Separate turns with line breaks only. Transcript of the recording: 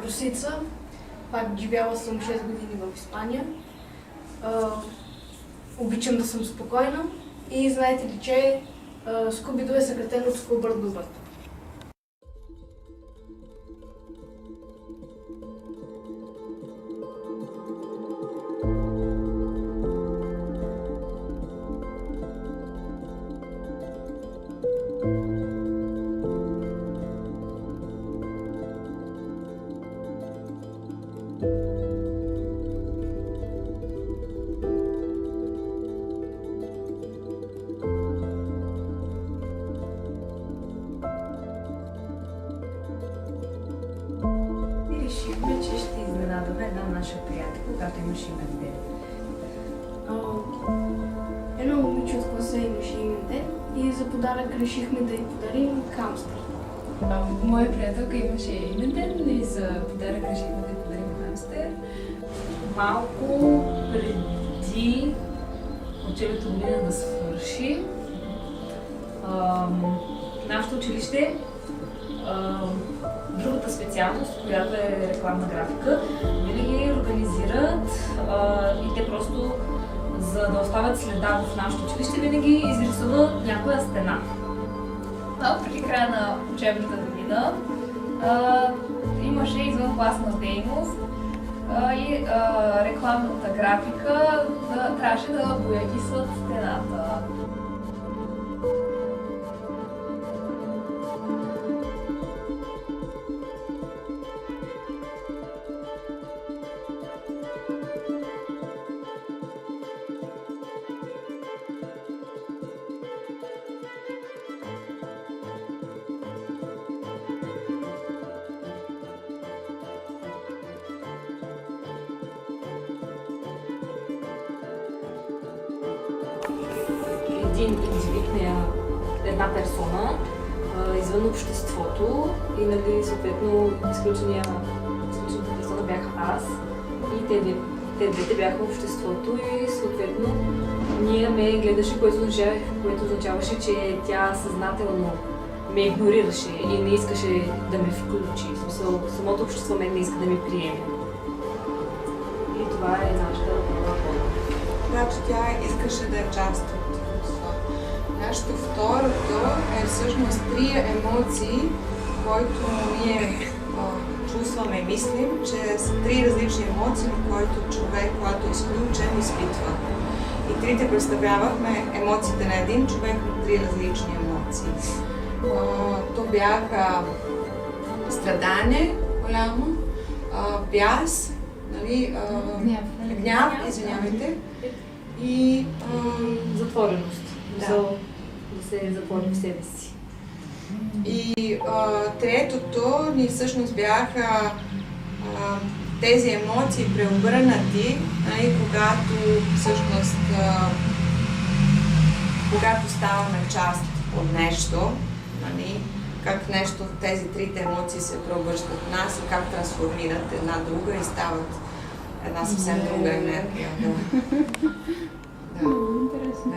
Русица. Пак живяла съм 6 години в Испания. Обичам да съм спокойна и знаете ли, че Скуби-Ду е съкратено от Скубърт-Дубърт.
Решихме, че ще изненадаме една наша приятелка, когато имаш имен ден.
Едно момиче от класа имаше имен ден и за подарък решихме да й подарим хамстер.
Моя приятелка имаше имен ден и за подарък решихме да й подарим хамстер.
Малко преди учебната година да свърши, нашето училище, другата специалност, която е рекламна графика, винаги организират и те просто, за да оставят следа в нашето училище, винаги изрисуват някоя стена.
Малко преди края на учебната година имаше извънкласна дейност и рекламната графика трябваше да боядисват стената.
Един индивид, една персона извън обществото и нали, съответно изключената персона бях аз и те двете бяха обществото и съответно ние ме гледаше, което означаваше, че тя съзнателно ме игнорираше и не искаше да ме включи. В смисъл, самото общество мен не иска да ме приеме. И това е нашата първа форма.
Значи тя искаше да е част от това. Нашето второто е всъщност три емоции, които ние чувстваме и мислим, че са три различни емоции, които човек, когато е изключен, изпитва. И трите представлявахме емоциите на един човек на три различни емоции. То бяха страдание голямо, бяс, нали, гняв, извинявайте, и
затвореност. Да се затвори в себе си.
И третото ни всъщност бяха тези емоции преобърнати, когато всъщност когато ставаме част от нещо, нали, как нещо, тези трите емоции се преобръщат в нас и как трансформират една друга и стават една съвсем друга енергия. Да. Интересно.